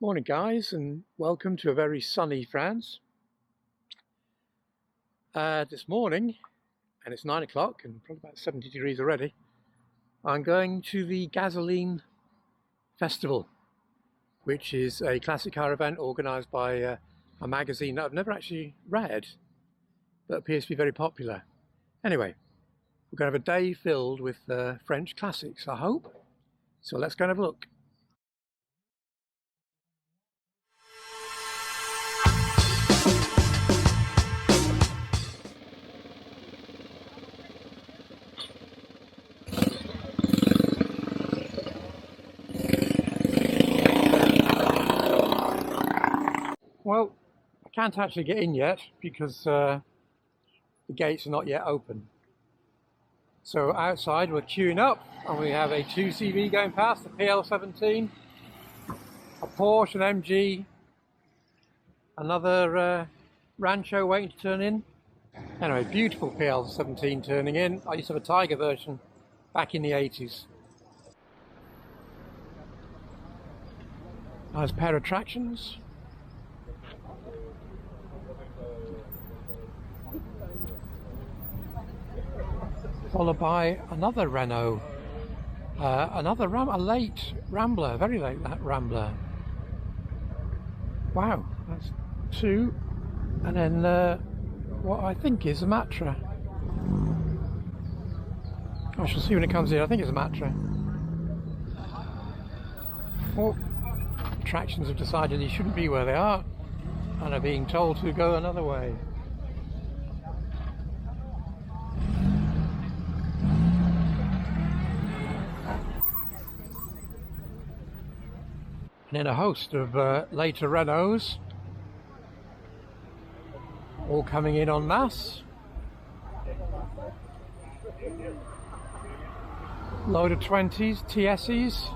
Morning guys, and welcome to a very sunny France. This morning, and it's 9 o'clock and probably about 70 degrees already, I'm going to the Gazoline festival, which is a classic car event organised by a magazine that I've never actually read but appears to be very popular. Anyway, we're going to have a day filled with French classics, I hope. So let's go and have a look. Well, I can't actually get in yet because the gates are not yet open. So outside we're queuing up and we have a 2CV going past, the PL17, a Porsche, an MG, another Rancho waiting to turn in. Anyway, beautiful PL17 turning in. I used to have a Tiger version back in the 80s. Nice pair of tractions. Followed by another Renault, a late Rambler, very late that Rambler. Wow, that's two, and then what I think is a Matra. I shall see when it comes in. I think it's a Matra. Oh, tractions have decided they shouldn't be where they are and are being told to go another way. And then a host of later Renaults, all coming in en masse. Load of 20s, TSEs.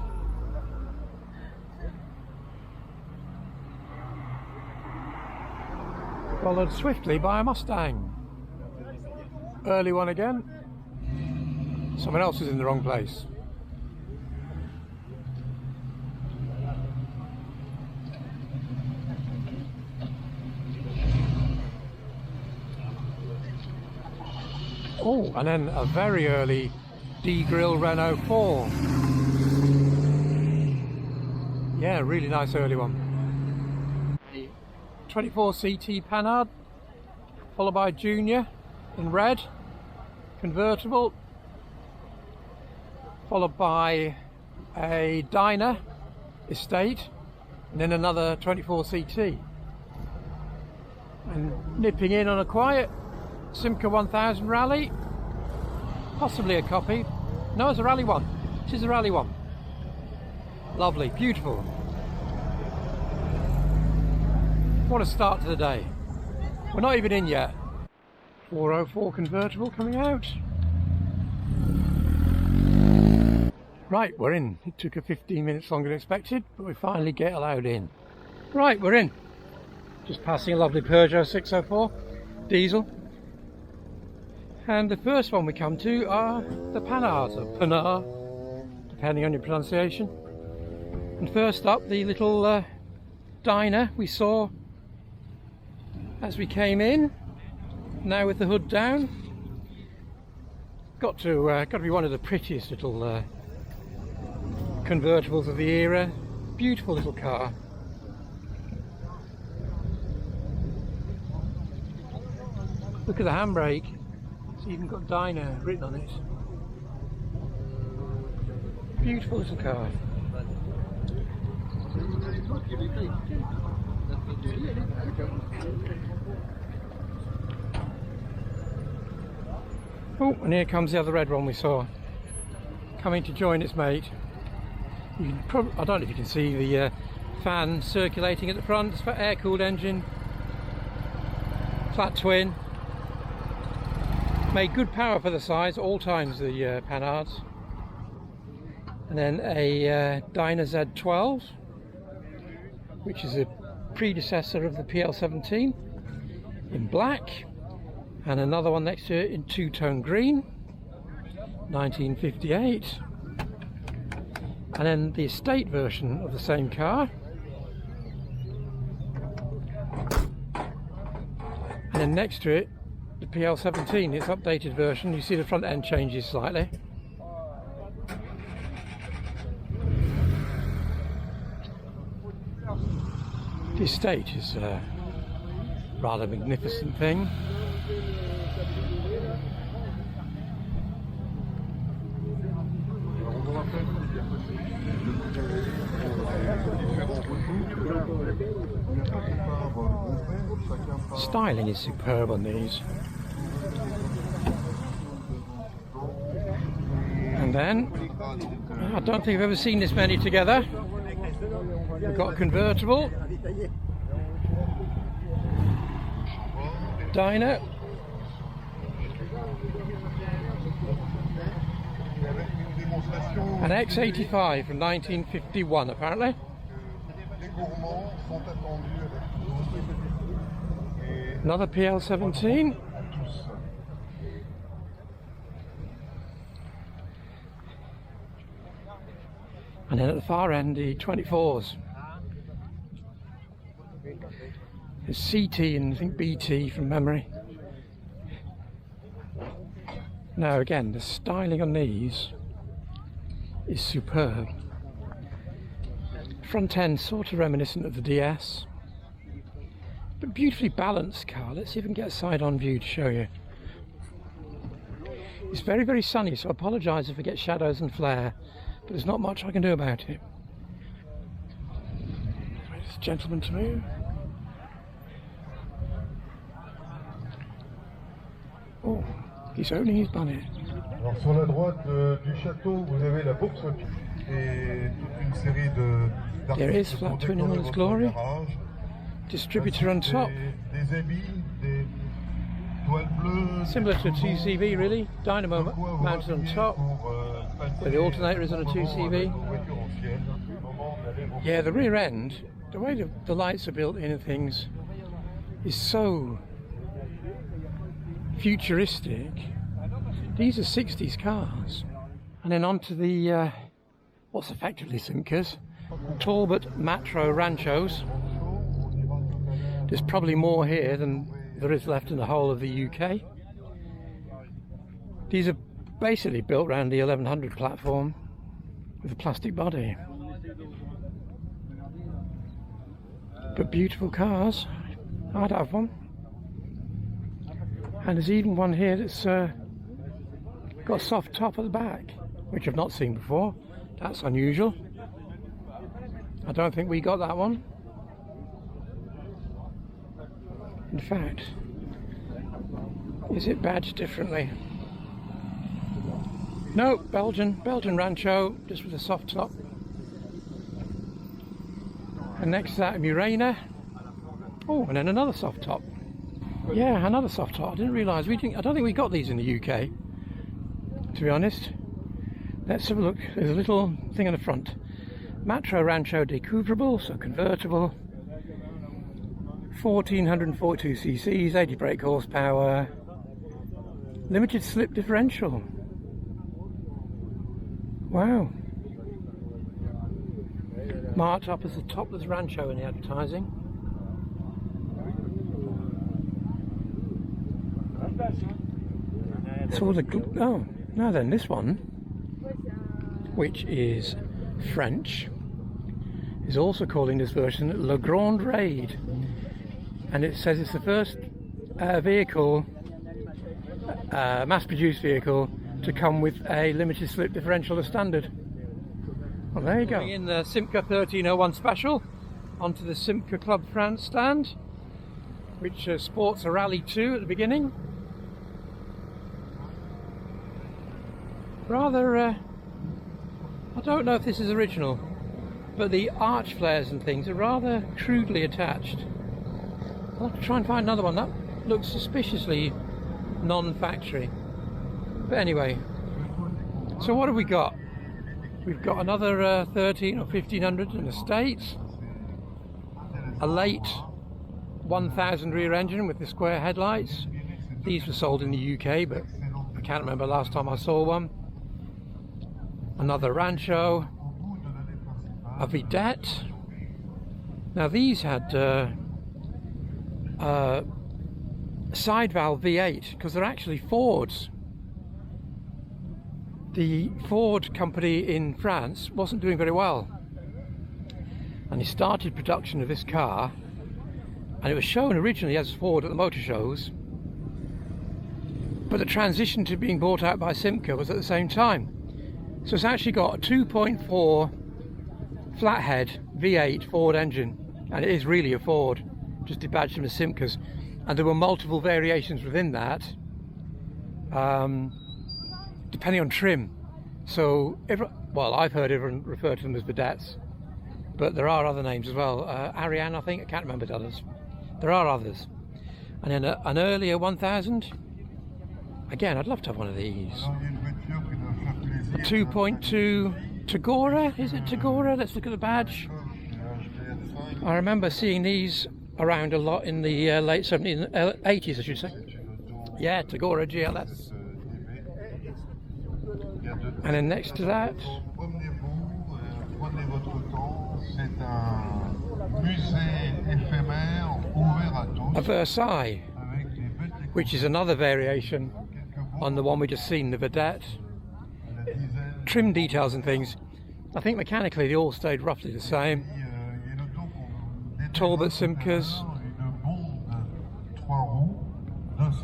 Followed swiftly by a Mustang. Early one again. Someone else is in the wrong place. Oh, and then a very early D-Grill Renault 4. Yeah, really nice early one. A 24 CT Panhard, followed by Junior in red, convertible, followed by a Dyna Estate, and then another 24 CT. And nipping in on a quiet Simca 1000 Rally, possibly a copy. No, it's a Rally one. This is a Rally one. Lovely, beautiful. What a start to the day. We're not even in yet. 404 convertible coming out. Right, we're in. It took 15 minutes longer than expected, but we finally get allowed in. Right, we're in. Just passing a lovely Peugeot 604 diesel. And the first one we come to are the Panhards, or Panhard, depending on your pronunciation. And first up, the little Dyna we saw as we came in, now with the hood down. Got to be one of the prettiest little convertibles of the era. Beautiful little car. Look at the handbrake. It's even got Dyna written on it. Beautiful little car. Oh, and here comes the other red one we saw, coming to join its mate. You can probably, I don't know if you can see the fan circulating at the front. It's got air-cooled engine, flat twin. Made good power for the size, all times the Panhards. And then a Dyna Z12, which is a predecessor of the PL17 in black, and another one next to it in two-tone green, 1958. And then the estate version of the same car, then next to it, the PL17, its updated version. You see the front end changes slightly. The estate is a rather magnificent thing. Styling is superb on these. And then, I don't think I've ever seen this many together. We've got a convertible, dyno, an X85 from 1951 apparently. Another PL17. And then at the far end, the 24s. There's CT and I think BT from memory. Now again, the styling on these is superb. Front end sort of reminiscent of the DS. But beautifully balanced car. Let's see if we can get a side-on view to show you. It's very, very sunny, so I apologise if I get shadows and flare, but there's not much I can do about it. Wait this gentleman to move. Oh, he's opening his bonnet. Alors sur la droite du château, vous avez la bourse et toute une série de There is flat twin in all its glory. Distributor on top. Similar to a 2CV really. Dynamo mounted on top, where the alternator is on a 2CV. Yeah, the rear end, the way the lights are built in and things, is so futuristic. These are 60s cars. And then onto the what's effectively Simcas, Talbot Matro Ranchos. There's probably more here than there is left in the whole of the UK. These are basically built around the 1100 platform with a plastic body. But beautiful cars. I'd have one. And there's even one here that's got a soft top at the back, which I've not seen before. That's unusual. I don't think we got that one. In fact, is it badged differently? No, Belgian Rancho, just with a soft top. And next to that, a Murena. Oh, and then another soft top. Yeah, another soft top. I didn't realise I don't think we got these in the UK, to be honest. Let's have a look. There's a little thing on the front. Matro Rancho decouvrable, so convertible. 1442 cc's, 80 brake horsepower, limited slip differential. Wow. Marked up as the topless Rancho in the advertising. So oh, now then, this one, which is French, is also calling this version Le Grand Raid. And it says it's the first vehicle, mass-produced vehicle, to come with a limited slip differential as standard. Well, there you go. In the Simca 1301 Special onto the Simca Club France stand, which sports a Rally 2 at the beginning. Rather, I don't know if this is original, but the arch flares and things are rather crudely attached. I'll have to try and find another one. That looks suspiciously non-factory. But anyway, so what have we got? We've got another 13 or 1500 in the States. A late 1000 rear engine with the square headlights. These were sold in the UK, but I can't remember last time I saw one. Another Rancho. A Vidette. Now these had side valve V8, because they're actually Fords. The Ford company in France wasn't doing very well, and they started production of this car, and it was shown originally as Ford at the motor shows, but the transition to being bought out by Simca was at the same time. So it's actually got a 2.4 flathead V8 Ford engine, and it is really a Ford, just debadged them as Simcas. And there were multiple variations within that, depending on trim. So, well, I've heard everyone refer to them as vedettes, but there are other names as well. Ariane, I think, I can't remember the others. There are others. And then an earlier 1000. Again, I'd love to have one of these. A 2.2 Tagora, is it Tagora? Let's look at the badge. I remember seeing these around a lot in the late 70s, 80s, I should say. Yeah, Tagora GLS. And then next to that, a Versailles, which is another variation on the one we just seen, the Vedette. Trim details and things, I think mechanically they all stayed roughly the same. Talbot Simcas.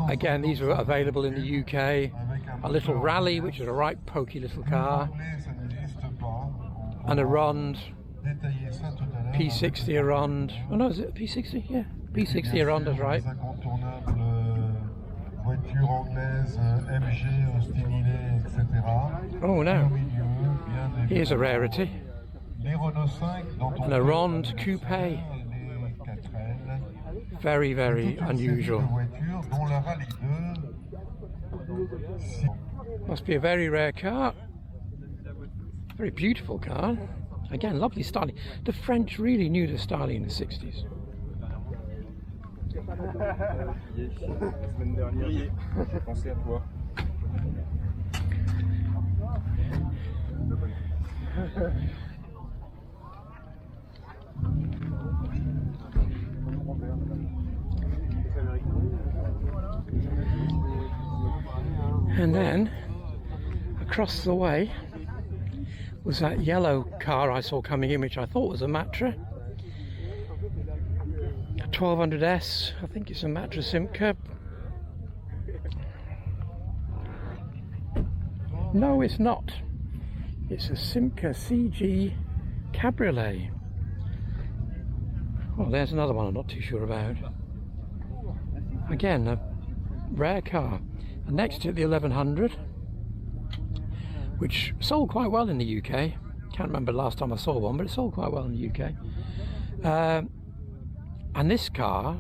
Again, these were available in the UK. A little Rally, which is a right pokey little car. And a Ronde. P60 a Ronde. Oh no, is it a P60? Yeah, P60 a Ronde is right. Oh no, here's a rarity. And a Ronde Coupe. Very, very unusual. Must be a very rare car. Very beautiful car. Again, lovely styling. The French really knew the styling in the 60s. And then across the way was that yellow car I saw coming in, which I thought was a Matra. A 1200S, I think it's a Matra Simca. No, it's not. It's a Simca CG Cabriolet. Well, there's another one I'm not too sure about. Again, a rare car. And next to it, the 1100, which sold quite well in the UK. Can't remember the last time I saw one, but it sold quite well in the UK. And this car,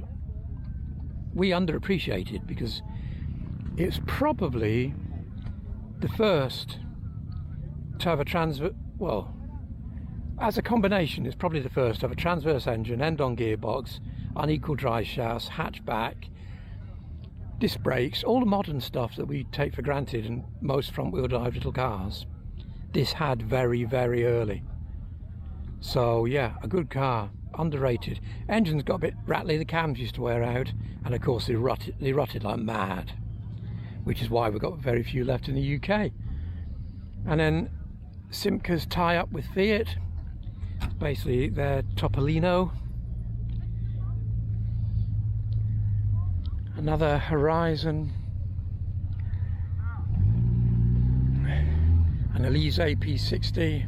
we underappreciated because it's probably the first to have a well, as a combination, it's probably the first to have a transverse engine, end-on gearbox, unequal drive shafts, hatchback, disc brakes, all the modern stuff that we take for granted in most front-wheel drive little cars. This had very, very early. So yeah, a good car, underrated. Engine's got a bit rattly, the cams used to wear out, and of course they rotted like mad, which is why we've got very few left in the UK. And then Simca's tie up with Fiat, basically their Topolino. Another Horizon, an Elise P60,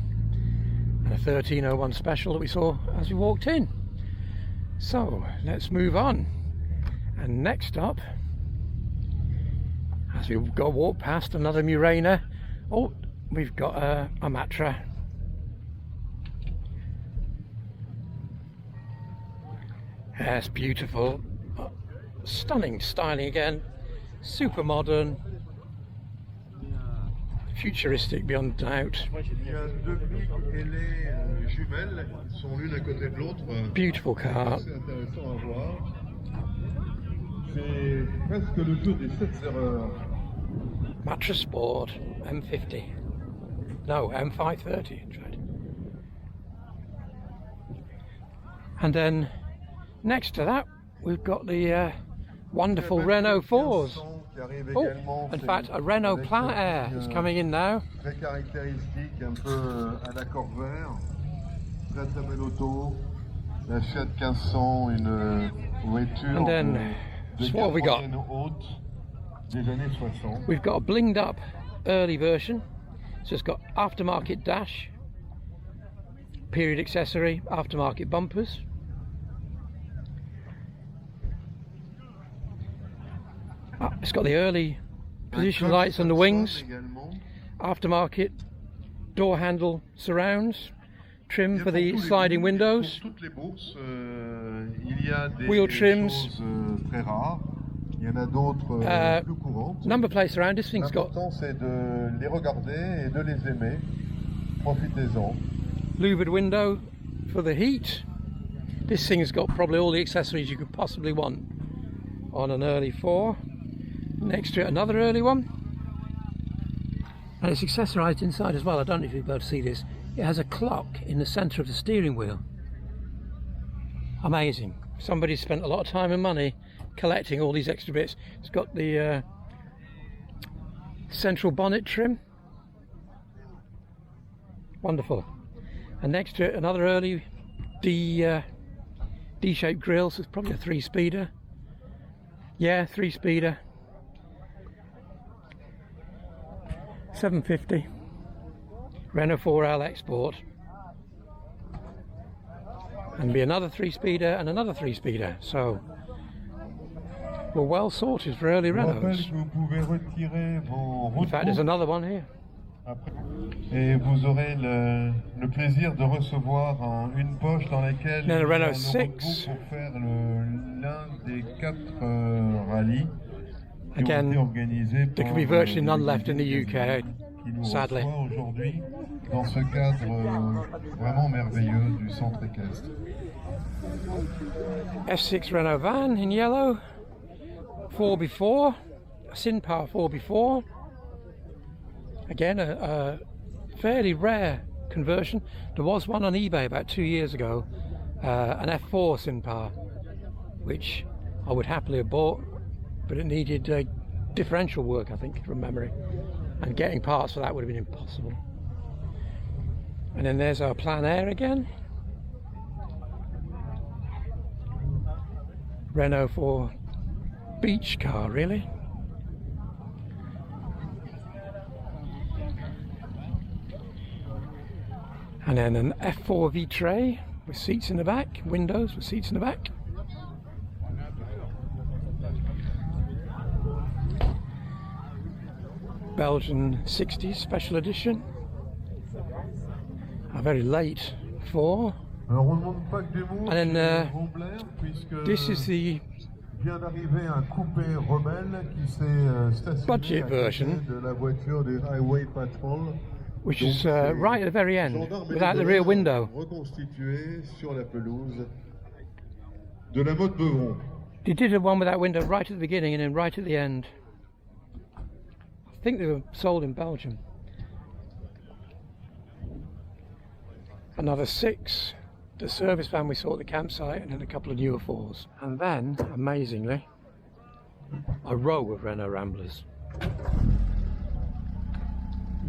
and a 1301 Special that we saw as we walked in. So let's move on. And next up, as we walk past another Murena, oh, we've got a Matra. Yes, beautiful. Stunning styling again, super modern, futuristic beyond doubt. Beautiful car. Matra Sport M50. No, M530 in fact. And then next to that we've got the wonderful Renault 4s. qui arrive Oh, également, in c'est fact, a Renault avec Plein un Air petit, is coming in now. Très caractéristique, un peu à l'accord vert. Très très belle auto. La Fiat 1500, une voiture And then, de so what have we got? moyenne haute des années 60. We've got a blinged up early version. So it's got aftermarket dash, period accessory, aftermarket bumpers. It's got the early position lights on the wings, aftermarket door handle surrounds, trim for the sliding windows, wheel trims, il y en a d'autres plus courantes. number plates around. This thing's got L'important c'est de les regarder et de les aimer. Profitez-en. louvered window for the heat. This thing's got probably all the accessories you could possibly want on an early 4. Next to it, another early one. And it's accessorised inside as well. I don't know if you'll be able to see this. It has a clock in the centre of the steering wheel. Amazing. Somebody spent a lot of time and money collecting all these extra bits. It's got the central bonnet trim. Wonderful. And next to it, another early D-shaped grille. So it's probably a 3-speeder. Yeah, 3-speeder. 750 Renault 4L Export, and be another 3-speeder and another 3-speeder. So we're well sorted for early Renaults. In fact, there's another one here. Et vous aurez le plaisir de recevoir une poche dans laquelle Then a il y a Renault un 6. pour faire l'un des 4 rallyes qui ont été Again, organisés there par could be virtually none le left in the UK, qui nous sadly. reçoit aujourd'hui dans ce cadre vraiment merveilleux du centre équestre. F6 Renault van in yellow, 4x4, a SynPower 4x4. Again, a fairly rare conversion. There was one on eBay about 2 years ago, an F4 SynPower, which I would happily have bought, but it needed differential work, I think, from memory, and getting parts for that would have been impossible. And then there's our Plein Air again. Renault 4 beach car, really. And then an F4 V-Tray with seats in the back, windows with seats in the back. Belgian 60s special edition. A very late 4. And then this is the vient d'arriver un coupé rebelle qui s'est stationné budget version, de la voiture du Highway Patrol, which is right at the very end, without the rear window. Reconstitué sur la pelouse de la mode Beuvron. They did have one with that window right at the beginning and then right at the end. I think they were sold in Belgium. Another 6, the service van we saw at the campsite, and then a couple of newer 4s. And then, amazingly, a row of Renault Ramblers.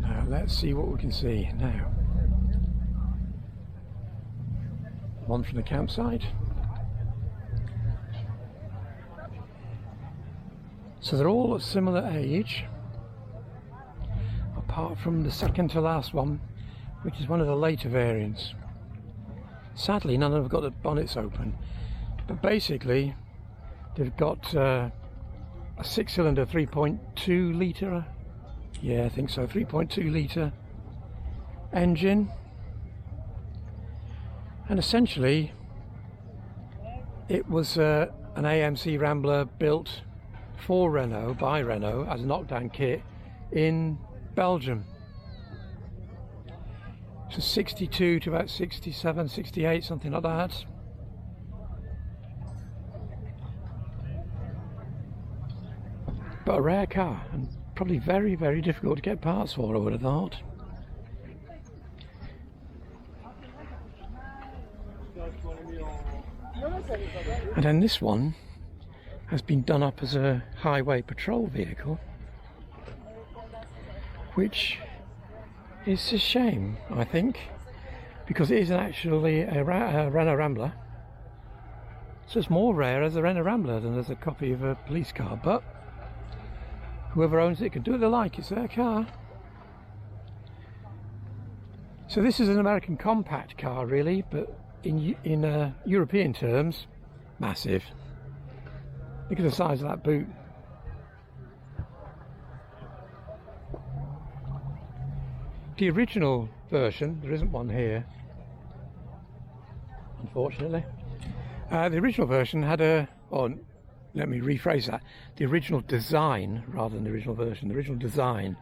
Now let's see what we can see now. One from the campsite. So they're all of similar age, apart from the second to last one, which is one of the later variants. Sadly, none of them have got the bonnets open, but basically they've got a 6-cylinder 3.2 litre, yeah I think so, 3.2 litre engine, and essentially it was an AMC Rambler built for Renault, by Renault, as a knockdown kit in Belgium. So 62 to about 67, 68, something like that. But a rare car, and probably very, very difficult to get parts for, I would have thought. And then this one has been done up as a highway patrol vehicle, which is a shame, I think, because it isn't actually a Renault Rambler. So it's more rare as a Renault Rambler than as a copy of a police car, but whoever owns it can do what they like, it's their car. So this is an American compact car really, but in European terms, massive. Look at the size of that boot. The original version, there isn't one here, unfortunately. The original version had a, oh, let me rephrase that. The original design, rather than the original version, the original design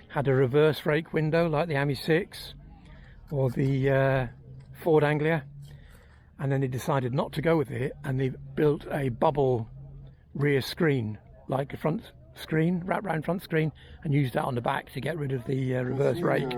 had a reverse rake window like the AMI 6 or the Ford Anglia, and then they decided not to go with it, and they built a bubble rear screen, like a front screen, wrap round front screen, and used that on the back to get rid of the reverse rake.